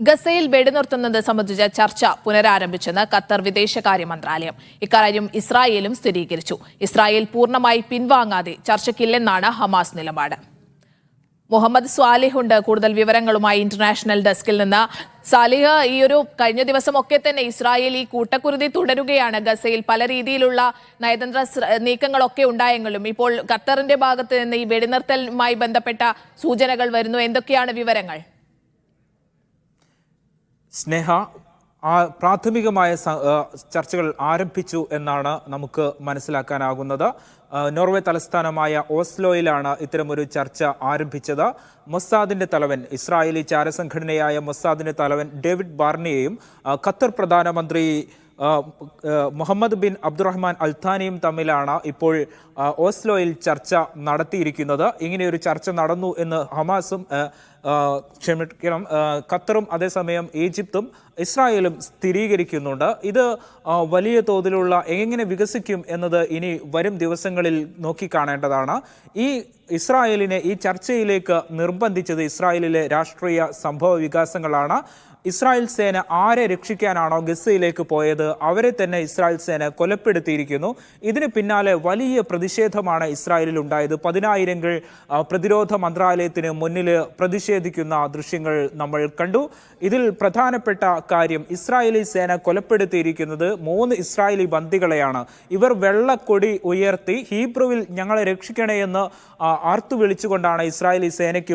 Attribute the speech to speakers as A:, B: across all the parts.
A: ഗസയിൽ വെടിനിർത്തുന്നത് സംബന്ധിച്ച ചർച്ച പുനരാരംഭിച്ചെന്ന് ഖത്തർ വിദേശകാര്യ മന്ത്രാലയം. ഇക്കാര്യം ഇസ്രായേലും സ്ഥിരീകരിച്ചു. ഇസ്രായേൽ പൂർണ്ണമായി പിൻവാങ്ങാതെ ചർച്ചയ്ക്കില്ലെന്നാണ് ഹമാസ് നിലപാട്. മുഹമ്മദ് സ്വാലിഹ് ഉണ്ട് കൂടുതൽ വിവരങ്ങളുമായി ഇന്റർനാഷണൽ ഡെസ്കിൽ നിന്ന്. സാലിഹ്, ഈ ഒരു കഴിഞ്ഞ ദിവസമൊക്കെ തന്നെ ഇസ്രായേൽ ഈ കൂട്ടക്കുരുതി തുടരുകയാണ്. ഗസയിൽ പല രീതിയിലുള്ള നയതന്ത്ര നീക്കങ്ങളൊക്കെ ഉണ്ടായെങ്കിലും ഇപ്പോൾ ഖത്തറിന്റെ ഭാഗത്ത് നിന്ന് ഈ വെടിനിർത്തലുമായി ബന്ധപ്പെട്ട സൂചനകൾ വരുന്നു. എന്തൊക്കെയാണ് വിവരങ്ങൾ?
B: സ്നേഹ, പ്രാഥമികമായ ചർച്ചകൾ ആരംഭിച്ചു എന്നാണ് നമുക്ക് മനസ്സിലാക്കാനാകുന്നത്. നോർവേ തലസ്ഥാനമായ ഓസ്ലോയിലാണ് ഇത്തരമൊരു ചർച്ച ആരംഭിച്ചത്. മൊസാദിന്റെ തലവൻ, ഇസ്രായേലി ചാരസംഘടനയായ മൊസാദിന്റെ തലവൻ ഡേവിഡ് ബാർണിയെയും ഖത്തർ പ്രധാനമന്ത്രി മുഹമ്മദ് ബിൻ അബ്ദുറഹ്മാൻ അൽത്താനിയും തമ്മിലാണ് ഇപ്പോൾ ഓസ്ലോയിൽ ചർച്ച നടത്തിയിരിക്കുന്നത്. ഇങ്ങനെയൊരു ചർച്ച നടന്നു എന്ന് ഹമാസും ഖത്തറും അതേസമയം ഈജിപ്തും ഇസ്രായേലും സ്ഥിരീകരിക്കുന്നുണ്ട്. ഇത് വലിയ തോതിലുള്ള എങ്ങനെ വികസിക്കും എന്നത് ഇനി വരും ദിവസങ്ങളിൽ നോക്കിക്കാണേണ്ടതാണ്. ഈ ഇസ്രായേലിനെ ഈ ചർച്ചയിലേക്ക് നിർബന്ധിച്ചത് ഇസ്രായേലിലെ രാഷ്ട്രീയ സംഭവ വികാസങ്ങളാണ്. ഇസ്രായേൽ സേന ആരെ രക്ഷിക്കാനാണോ ഗസയിലേക്ക് പോയത് അവരെ തന്നെ ഇസ്രായേൽ സേന കൊലപ്പെടുത്തിയിരിക്കുന്നു. ഇതിന് പിന്നാലെ വലിയ പ്രതിഷേധമാണ് ഇസ്രായേലിൽ ഉണ്ടായത്. 10,000 പ്രതിരോധ മന്ത്രാലയത്തിന് മുന്നിൽ പ്രതിഷേധിക്കുന്ന ദൃശ്യങ്ങൾ നമ്മൾ കണ്ടു. ഇതിൽ പ്രധാനപ്പെട്ട കാര്യം, ഇസ്രായേലി സേന കൊലപ്പെടുത്തിയിരിക്കുന്നത് 3 ഇസ്രായേലി ബന്ദികളെയാണ്. ഇവർ വെള്ളക്കൊടി ഉയർത്തി ഹീബ്രുവിൽ ഞങ്ങളെ രക്ഷിക്കണേ എന്ന് ആർത്തു വിളിച്ചുകൊണ്ടാണ് ഇസ്രായേലി സേനയ്ക്ക്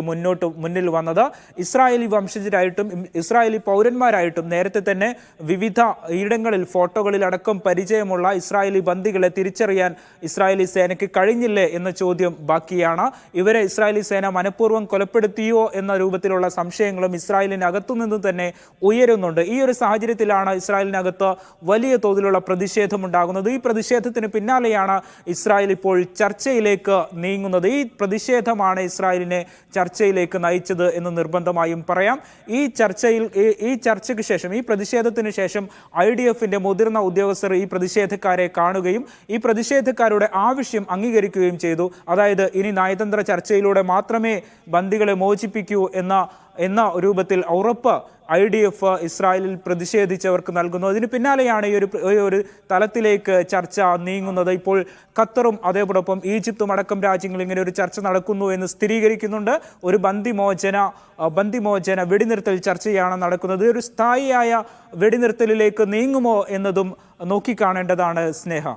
B: മുന്നിൽ വന്നത്. ഇസ്രായേലി വംശജരായിട്ടും ഇസ്രായേലി പൗരന്മാരായിട്ടും നേരത്തെ തന്നെ വിവിധ ഇടങ്ങളിൽ ഫോട്ടോകളിലടക്കം പരിചയമുള്ള ഇസ്രായേലി ബന്ദികളെ തിരിച്ചറിയാൻ ഇസ്രായേലി സേനയ്ക്ക് കഴിഞ്ഞില്ലേ എന്ന ചോദ്യം ബാക്കിയാണ്. ഇവരെ ഇസ്രായേലി സേന മനഃപൂർവ്വം കൊലപ്പെടുത്തിയോ എന്ന രൂപത്തിലുള്ള സംശയങ്ങളും ഇസ്രായേലിനകത്തു നിന്ന് തന്നെ ഉയരുന്നുണ്ട്. ഈ ഒരു സാഹചര്യത്തിലാണ് ഇസ്രായേലിനകത്ത് വലിയ തോതിലുള്ള പ്രതിഷേധമുണ്ടാകുന്നത്. ഈ പ്രതിഷേധത്തിന് പിന്നാലെയാണ് ഇസ്രായേൽ ഇപ്പോൾ ചർച്ചയിലേക്ക് നീങ്ങുന്നത്. ഈ പ്രതിഷേധമാണ് ഇസ്രായേലിനെ ചർച്ചയിലേക്ക് നയിച്ചത് എന്ന് നിർബന്ധമായും പറയാം. ഈ ചർച്ചയ്ക്ക് ശേഷം, ഈ പ്രതിഷേധത്തിന് ശേഷം IDF-ന്റെ മുതിർന്ന ഉദ്യോഗസ്ഥർ ഈ പ്രതിഷേധക്കാരെ കാണുകയും ഈ പ്രതിഷേധക്കാരുടെ ആവശ്യം അംഗീകരിക്കുകയും ചെയ്തു. അതായത് ഇനി നയതന്ത്ര ചർച്ചയിലൂടെ മാത്രമേ ബന്ദികളെ മോചിപ്പിക്കൂ എന്ന രൂപത്തിൽ ഉറപ്പ് IDF ഇസ്രായേലിൽ പ്രതിഷേധിച്ചവർക്ക് നൽകുന്നു. അതിന് പിന്നാലെയാണ് ഈ ഒരു തലത്തിലേക്ക് ചർച്ച നീങ്ങുന്നത്. ഇപ്പോൾ ഖത്തറും അതേപോടൊപ്പം ഈജിപ്തും അടക്കം രാജ്യങ്ങൾ ഇങ്ങനെ ഒരു ചർച്ച നടക്കുന്നു എന്ന് സ്ഥിരീകരിക്കുന്നുണ്ട്. ഒരു ബന്ദിമോചന വെടിനിർത്തൽ ചർച്ചയാണ് നടക്കുന്നത്. ഒരു സ്ഥായിയായ വെടിനിർത്തലിലേക്ക് നീങ്ങുമോ എന്നതും നോക്കിക്കാണേണ്ടതാണ് സ്നേഹ.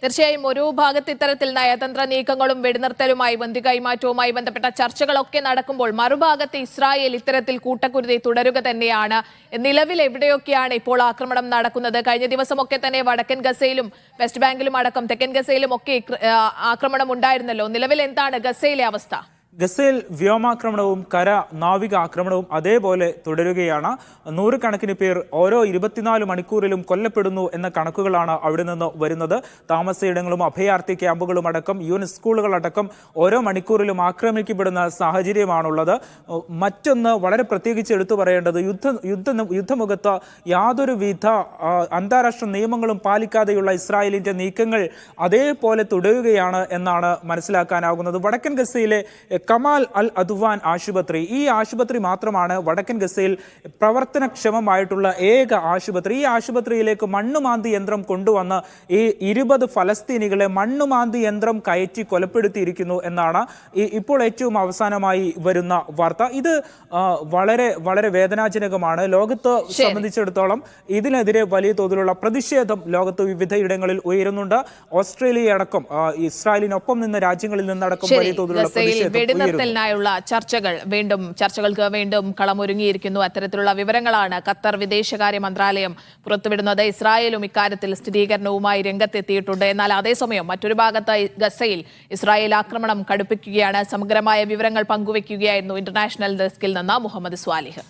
A: തീർച്ചയായും ഒരു ഭാഗത്ത് ഇത്തരത്തിൽ നയതന്ത്ര നീക്കങ്ങളും വെടിനിർത്തലുമായി ബന്ദി കൈമാറ്റവുമായി ബന്ധപ്പെട്ട ചർച്ചകളൊക്കെ നടക്കുമ്പോൾ മറുഭാഗത്ത് ഇസ്രായേൽ ഇത്തരത്തിൽ കൂട്ടക്കുരുതി തുടരുക തന്നെയാണ്. നിലവിൽ എവിടെയൊക്കെയാണ് ഇപ്പോൾ ആക്രമണം നടക്കുന്നത്? കഴിഞ്ഞ ദിവസമൊക്കെ തന്നെ വടക്കൻ ഗസയിലും വെസ്റ്റ് ബാങ്കിലും അടക്കം തെക്കൻ ഗസയിലും ഒക്കെ ആക്രമണം ഉണ്ടായിരുന്നല്ലോ. നിലവിൽ എന്താണ് ഗസയിലെ അവസ്ഥ?
B: ഗസയിൽ വ്യോമാക്രമണവും നാവിക ആക്രമണവും അതേപോലെ തുടരുകയാണ്. 100 കണക്കിന് പേർ ഓരോ 24 മണിക്കൂറിലും കൊല്ലപ്പെടുന്നു എന്ന കണക്കുകളാണ് അവിടെ നിന്ന് വരുന്നത്. താമസയിടങ്ങളും അഭയാർത്ഥി ക്യാമ്പുകളും അടക്കം UN സ്കൂളുകളടക്കം ഓരോ മണിക്കൂറിലും ആക്രമിക്കപ്പെടുന്ന സാഹചര്യമാണുള്ളത്. മറ്റൊന്ന് വളരെ പ്രത്യേകിച്ച് എടുത്തു പറയേണ്ടത്, യുദ്ധമുഖത്ത് യാതൊരുവിധ അന്താരാഷ്ട്ര നിയമങ്ങളും പാലിക്കാതെയുള്ള ഇസ്രായേലിന്റെ നീക്കങ്ങൾ അതേപോലെ തുടരുകയാണ് എന്നാണ് മനസ്സിലാക്കാനാകുന്നത്. വടക്കൻ ഗസയിലെ കമാൽ അൽ അദ്വാൻ ആശുപത്രി, ഈ ആശുപത്രി മാത്രമാണ് വടക്കൻ ഗസയിൽ പ്രവർത്തനക്ഷമമായിട്ടുള്ള ഏക ആശുപത്രി. ഈ ആശുപത്രിയിലേക്ക് മണ്ണുമാന്തി യന്ത്രം കൊണ്ടുവന്ന് ഈ 20 ഫലസ്തീനികളെ മണ്ണുമാന്തി യന്ത്രം കയറ്റി കൊലപ്പെടുത്തിയിരിക്കുന്നു എന്നാണ് ഇപ്പോൾ ഏറ്റവും അവസാനമായി വരുന്ന വാർത്ത. ഇത് വളരെ വളരെ വേദനാജനകമാണ്. ലോകത്തെ സംബന്ധിച്ചിടത്തോളം ഇതിനെതിരെ വലിയ തോതിലുള്ള പ്രതിഷേധം ലോകത്ത് വിവിധ ഇടങ്ങളിൽ ഉയരുന്നുണ്ട്. ഓസ്ട്രേലിയ അടക്കം ഇസ്രായേലിനൊപ്പം നിന്ന രാജ്യങ്ങളിൽ നിന്നടക്കം വലിയ തോതിലുള്ള പ്രതിഷേധം.
A: വെടിനിർത്തലിനായുള്ള ചർച്ചകൾക്ക് വീണ്ടും കളമൊരുങ്ങിയിരിക്കുന്നു. അത്തരത്തിലുള്ള വിവരങ്ങളാണ് ഖത്തർ വിദേശകാര്യ മന്ത്രാലയം പുറത്തുവിടുന്നത്. ഇസ്രായേലും ഇക്കാര്യത്തിൽ സ്ഥിരീകരണവുമായി രംഗത്തെത്തിയിട്ടുണ്ട്. എന്നാൽ അതേസമയം മറ്റൊരു ഭാഗത്ത് ഗസയിൽ ഇസ്രായേൽ ആക്രമണം കടുപ്പിക്കുകയാണ്. സമഗ്രമായ വിവരങ്ങൾ പങ്കുവയ്ക്കുകയായിരുന്നു ഇന്റർനാഷണൽ ഡെസ്കിൽ നിന്ന് മുഹമ്മദ് സ്വാലിഹ്.